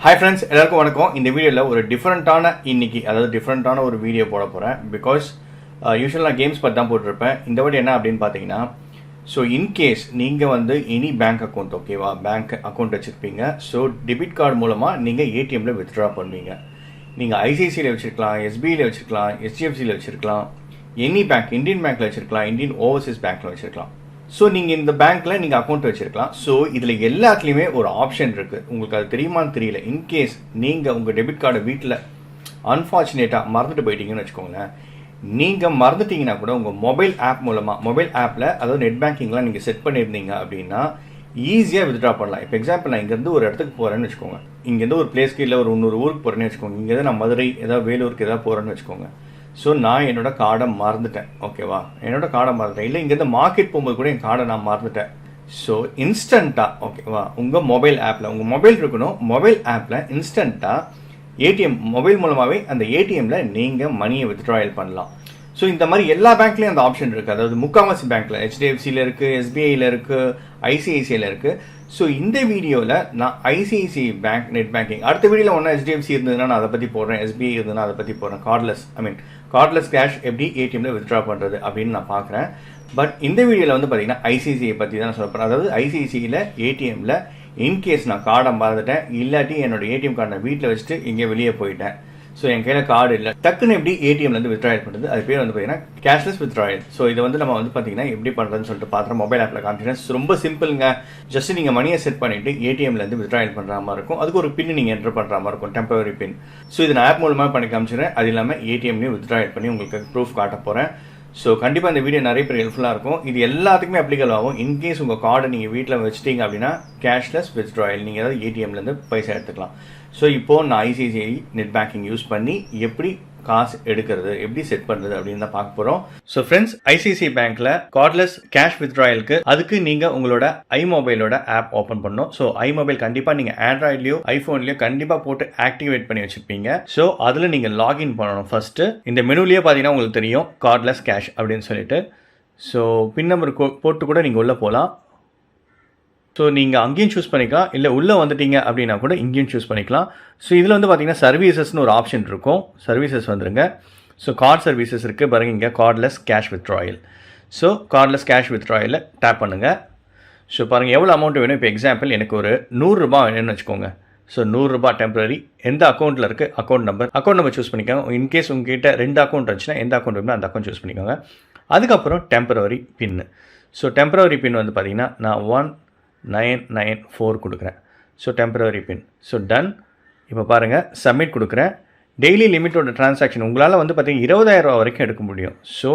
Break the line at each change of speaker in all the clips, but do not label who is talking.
Hi friends, எல்லாருக்கும் வணக்கம். இந்த வீடியோல ஒரு டிஃபரண்டான டிஃபரண்டான ஒரு வீடியோ போட போறேன். பிகாஸ் யூசுவலா நான் கேம்ஸ் பத்தி தான் போட்டுருப்பேன். இந்த வாட்டி என்ன அப்படின்னு பாத்தீங்கன்னா, ஸோ இன்கேஸ் நீங்க வந்து எனி பேங்க் அக்கௌண்ட் ஓகேவா, பேங்க் அக்கௌண்ட் வச்சிருப்பீங்க. ஸோ டெபிட் கார்டு மூலமா நீங்க ஏடிஎம்ல வித்ட்ரா பண்ணுவீங்க. நீங்க ஐசிஐசியில் வச்சிருக்கலாம், எஸ்பிஐல வச்சிருக்கலாம், HDFCயில் வச்சிருக்கலாம், எனி பேங்க், இந்தியன் பேங்க்ல வச்சிருக்கலாம், இந்தியன் ஓவர்சீஸ் பேங்க்ல வச்சிருக்கலாம். ஸோ நீங்கள் இந்த பேங்க்கில் நீங்கள் அக்கௌண்ட் வச்சுருக்கலாம். ஸோ இதில் எல்லாத்துலேயுமே ஒரு ஆப்ஷன் இருக்குது. உங்களுக்கு அது தெரியுமான்னு தெரியல. இன்கேஸ் நீங்கள் உங்கள் டெபிட் கார்டை வீட்டில் அன்ஃபார்ச்சுனேட்டாக மறந்துட்டு போயிட்டீங்கன்னு வச்சுக்கோங்களேன். நீங்கள் மறந்துட்டீங்கன்னா கூட உங்கள் மொபைல் ஆப் மூலமாக, மொபைல் ஆப்பில் அதாவது நெட் பேங்கிங்லாம் நீங்கள் செட் பண்ணியிருந்தீங்க அப்படின்னா ஈஸியாக வித்ட்ரா பண்ணலாம். இப்போ எக்ஸாம்பிள் நான் இங்கேருந்து ஒரு இடத்துக்கு போகிறேன்னு வச்சுக்கோங்க. இங்கேருந்து ஒரு பிளேஸ்க்கு இல்லை ஒரு இன்னொரு ஊருக்கு போகிறேன்னு வச்சுக்கோங்க. இங்கேருந்து நான் மதுரை ஏதாவது வேலூருக்கு ஏதாவது போகிறேன்னு வச்சுக்கோங்க. ஸோ நான் என்னோட கார்டை மறந்துட்டேன், ஓகேவா, என்னோட கார்டை மறந்துட்டேன். இல்லை இங்கேருந்து மார்க்கெட் போகும்போது கூட என் கார்டை நான் மறந்துட்டேன். ஸோ இன்ஸ்டண்ட்டாக, ஓகேவா, உங்கள் மொபைல் ஆப்பில், உங்கள் மொபைல் இருக்கணும், மொபைல் ஆப்பில் இன்ஸ்டண்ட்டாக ஏடிஎம் மொபைல் மூலமாகவே அந்த ஏடிஎம்மில் நீங்கள் மணியை வித்ட்ராயல் பண்ணலாம். ஸோ இந்த மாதிரி எல்லா பேங்க்லேயும் அந்த ஆப்ஷன் இருக்குது. அதாவது முக்கால்வாசி பேங்க்கில், HDFCயில் இருக்குது, SBIயில் இருக்குது, ICICIயில் இருக்குது. ஸோ இந்த வீடியோவில் நான் ICICI பேங்க் நெட் பேங்கிங், அடுத்த வீடியோவில் ஒன்றா HDFC இருந்ததுன்னா நான் அதை பற்றி போடுறேன், SBI இருந்ததுன்னா அதை பற்றி போடுறேன். கார்ட்லெஸ் கேஷ் எப்படி ஏடிஎம்ல வித்ட்ரா பண்ணுறது அப்படின்னு நான் பார்க்குறேன். பட் இந்த வீடியோவில் வந்து பார்த்தீங்கன்னா ICICI பற்றி தான் நான் சொல்ல போகிறேன். அதாவது ICICIயில் ஏடிஎம்மில் இன்கேஸ் நான் கார்டை மறந்துட்டேன், இல்லாட்டி என்னோட ஏடிஎம் கார்டை வீட்டில் வச்சுட்டு இங்கே வெளியே போயிட்டேன், ஸோ என் கையில் கார்டு இல்லை, டக்குன்னு எப்படி ஏடிஎம்லேருந்து வித்ட்ராயல் பண்ணுறது, அது பேர் வந்து பார்த்தீங்கன்னா கேஷ்லெஸ் வித்ட்ராயல். ஸோ இதை வந்து நம்ம வந்து பார்த்தீங்கன்னா எப்படி பண்ணுறதுன்னு சொல்லிட்டு பார்த்துறோம். மொபைல் ஆப்பில் காமிச்சிங்கன்னா ரொம்ப சிம்பிளுங்க. ஜஸ்ட் நீங்கள் மணியை செட் பண்ணிவிட்டு ஏடிஎம்லேருந்து வித்ட்ராயல் பண்ணுற மாதிரி இருக்கும். அதுக்கு ஒரு பின் நீங்கள் என்டர் பண்ணுற மாதிரி இருக்கும், டெம்பரரி பின். ஸோ இதை நான் ஆப் மூலமாக பண்ணி காமிச்சிடுறேன். அது இல்லாமல் ஏடிஎம்லேயும் வித்ட்ராயல் பண்ணி உங்களுக்கு ப்ரூஃப் காட்ட போகிறேன். ஸோ கண்டிப்பாக இந்த வீடியோ நிறைய பேர் ஹெல்ப்ஃபுல்லாக இருக்கும். இது எல்லாத்துக்குமே அப்ளிகல் ஆகும். இன்கேஸ் உங்கள் கார்டை நீங்கள் வீட்டில் வச்சுட்டீங்க அப்படின்னா கேஷ்லெஸ் வித்ட்ராயல், நீங்கள் ஏதாவது ஏடிஎம்லேருந்து பைசா எடுத்துக்கலாம். ஸோ இப்போது நான் ICICI நெட் பேங்கிங் யூஸ் பண்ணி எப்படி காசு எடுக்கிறது, எப்படி செட் பண்ணுறது அப்படின்னு தான் பார்க்க போகிறோம். ஸோ ஃப்ரெண்ட்ஸ், ICICI பேங்க்கில் கார்ட்லெஸ் கேஷ் வித்ட்ராயலுக்கு அதுக்கு நீங்கள் உங்களோட iMobileோட ஆப் ஓப்பன் பண்ணணும். ஸோ iMobile கண்டிப்பாக நீங்கள் ஆண்ட்ராய்ட்லையோ ஐஃபோன்லையோ கண்டிப்பாக போட்டு ஆக்டிவேட் பண்ணி வச்சுருப்பீங்க. ஸோ அதில் நீங்கள் லாகின் பண்ணணும். ஃபஸ்ட்டு இந்த மெனுலேயே பார்த்தீங்கன்னா உங்களுக்கு தெரியும் கார்ட்லெஸ் கேஷ் அப்படின்னு சொல்லிட்டு. ஸோ பின் நம்பர் போட்டு கூட நீங்கள் உள்ளே போகலாம். ஸோ நீங்கள் அங்கேயும் சூஸ் பண்ணிக்கலாம், இல்லை உள்ளே வந்துட்டீங்க அப்படின்னா கூட இங்கேயும் சூஸ் பண்ணிக்கலாம். ஸோ இதில் வந்து பார்த்தீங்கன்னா சர்வீசஸ்னு ஒரு ஆப்ஷன் இருக்கும். சர்வீசஸ் வந்துருங்க. ஸோ கார்ட் சர்வீசஸ் இருக்குது பாருங்க, இங்கே cardless cash withdrawal. So cardless cash வித்ட்ராயலில் டேப் பண்ணுங்கள். ஸோ பாருங்கள் எவ்வளோ அமௌண்ட் வேணும். இப்போ எக்ஸாம்பிள் எனக்கு ஒரு 100 ரூபா வேணும்னு வச்சுக்கோங்க. ஸோ 100 ரூபா டெம்பரரி, எந்த அக்கௌண்ட்டில் இருக்குது அக்கௌண்ட் நம்பர் சூஸ் பண்ணிக்கோங்க. இன்கேஸ் உங்ககிட்ட 2 அக்கௌண்ட் இருந்துச்சுன்னா எந்த அக்கௌண்ட் வேணுமோ அந்த அக்கௌண்ட் சூஸ் பண்ணிக்கோங்க. அதுக்கப்புறம் temporary pin. So temporary pin வந்து பார்த்தீங்கன்னா நான் 1994 கொடுக்குறேன். So temporary pin. So done. இப்போ பாருங்கள் சப்மிட் கொடுக்குறேன். டெய்லி லிமிட்டோட டிரான்சாக்ஷன் உங்களால் வந்து பார்த்தீங்கன்னா 20,000 ரூபா வரைக்கும் எடுக்க முடியும். ஸோ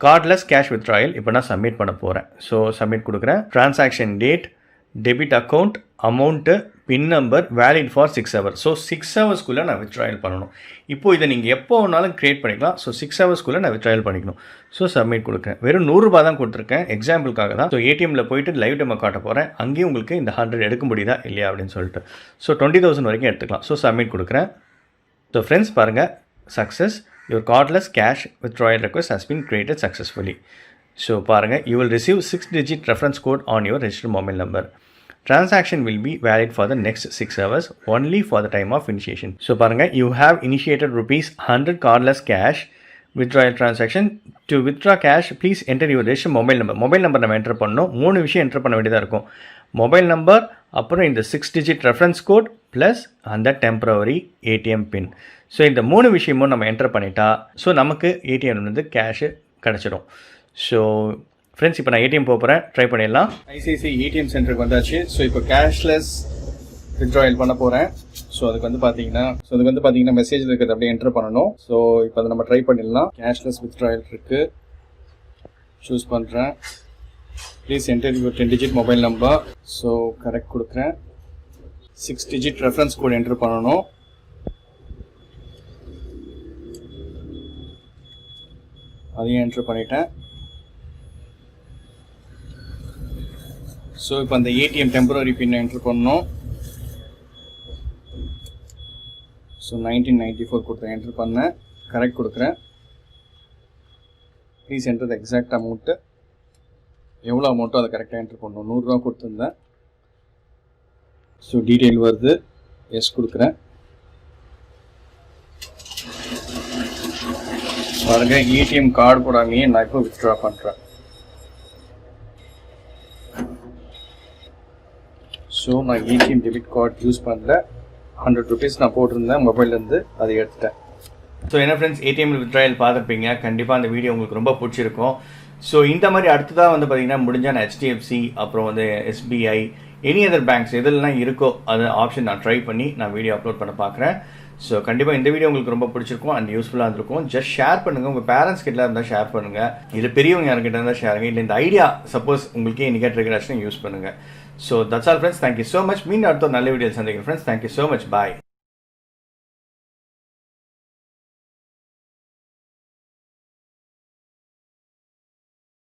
கார்ட்லெஸ் கேஷ் வித்ட்ராயல் இப்போ நான் சப்மிட் பண்ண போகிறேன். ஸோ சப்மிட் கொடுக்குறேன். Transaction date, debit account, amount, pin number, valid for 6 hours. So 6 ஹவர்ஸ்க்குள்ளே நான் வித்ட்ராயல் பண்ணணும். இப்போது இதை நீங்கள் எப்போ வேணாலும் க்ரியேட் பண்ணிக்கலாம். ஸோ 6 ஹவர்ஸ்க்குள்ளே நான் வித்ட்ராயல் பண்ணிக்கணும். ஸோ சப்மிட் கொடுக்குறேன். வெறும் 100 ரூபா தான் கொடுத்துருக்கேன், எக்ஸாம்பிளுக்காக தான். ஸோ ஏடிஎம்மில் போயிட்டு லைவ் டெமோ காட்ட போகிறேன். அங்கேயும் உங்களுக்கு இந்த 100 எடுக்க முடியுதா இல்லையா அப்படின்னு சொல்லிட்டு. ஸோ 20,000 வரைக்கும் எடுத்துக்கலாம். ஸோ சப்மிட் கொடுக்குறேன். ஸோ ஃப்ரெண்ட்ஸ் பாருங்கள், success, your cardless cash withdrawal request has been created successfully. So பாருங்கள், you will receive 6-digit reference code on your registered mobile number. Transaction will be valid for the next 6 hours only for the time of initiation. So பாருங்க, you have initiated ₹100 cardless cash withdrawal transaction. To withdraw cash, please enter your registered mobile number. Mobile number நம்ம enter பண்ணணும். 3 விஷயம் enter பண்ண வேண்டியதாக இருக்கும். Mobile number, அப்புறம் இந்த 6-digit reference code plus அந்த டெம்பரரி ஏடிஎம் பின். ஸோ இந்த 3 விஷயமும் நம்ம என்டர் பண்ணிட்டா ஸோ நமக்கு ஏடிஎம்லேருந்து கேஷு கிடச்சிடும். ஸோ ஃப்ரெண்ட்ஸ், இப்போ நான் ஏடிஎம் போகிறேன், ட்ரை பண்ணிடலாம். ICICI ஏடிஎம் சென்டருக்கு வந்தாச்சு. ஸோ இப்போ கேஷ்லெஸ் வித்ட்ராயல் பண்ண போகிறேன். ஸோ அதுக்கு வந்து பார்த்தீங்கன்னா மெசேஜில் இருக்கிறது அப்படியே என்டர் பண்ணணும். ஸோ இப்போ அதை நம்ம ட்ரை பண்ணிடலாம். கேஷ்லெஸ் வித்ட்ராயல் இருக்குது, சூஸ் பண்ணுறேன். Please enter your 10-digit mobile number. So correct கொடுக்குறேன். 6-digit ரெஃபரன்ஸ் கோட் என்டர் பண்ணணும். அதையும் என்டர் பண்ணிட்டேன். ஸோ இப்போ அந்த ஏடிஎம் டெம்பரரி பின்னை என்ட்ரு பண்ணணும். ஸோ 1994 கொடுத்தேன், என்ட்ரு பண்ணேன், கரெக்ட் கொடுக்குறேன். Please enter the exact amount, எவ்வளோ அமௌண்ட்டோ அதை கரெக்டாக என்ட்ரு பண்ணணும். 100 ரூபா கொடுத்துருந்தேன். ஸோ டீட்டெயில் வருது. எஸ் கொடுக்குறேன். பாருங்க, ஏடிஎம் கார்டு போடாமையே நான் இப்போ வித்ட்ரா பண்ணுறேன். ஸோ நான் ஏடிஎம் டெபிட் கார்டு யூஸ் பண்ணல. 100 rupees நான் போட்டிருந்தேன் மொபைல்லேருந்து, அதை எடுத்துட்டேன். ஸோ என்ன ஃப்ரெண்ட்ஸ், ஏடிஎம் வித்ட்ராயல் பார்த்துருப்பீங்க. கண்டிப்பாக அந்த வீடியோ உங்களுக்கு ரொம்ப பிடிச்சிருக்கும். ஸோ இந்த மாதிரி அடுத்ததாக வந்து பார்த்தீங்கன்னா முடிஞ்சால் நான் ஹெச்டிஎஃப்சி, அப்புறம் வந்து எஸ்பிஐ, எனி அதர் பேங்க்ஸ் எதெல்லாம் இருக்கோ அது ஆப்ஷன் நான் ட்ரை பண்ணி நான் வீடியோ அப்லோட் பண்ண பார்க்குறேன். ஸோ கண்டிப்பாக இந்த வீடியோ உங்களுக்கு ரொம்ப பிடிச்சிருக்கும் அண்ட் யூஸ்ஃபுல்லாக இருந்திருக்கும். ஜஸ்ட் ஷேர் பண்ணுங்கள், உங்கள் பேரண்ட்ஸ் கிட்ட இருந்தால் ஷேர் பண்ணுங்கள், இல்லை பெரியவங்க யார்கிட்ட இருந்தால் ஷேர் பண்ணுங்கள், இல்லை இந்த ஐடியா சப்போஸ் உங்களுக்கே இன்றைக்கே ட்ரிகர் ஆச்சுன்னா யூஸ் பண்ணுங்கள். So that's all friends, thank you so much. மீண்டும் அடுத்த நல்ல வீடியோ சந்திக்கிறேன் ஃப்ரெண்ட்ஸ். தேங்க்யூ ஸோ மச், பாய்.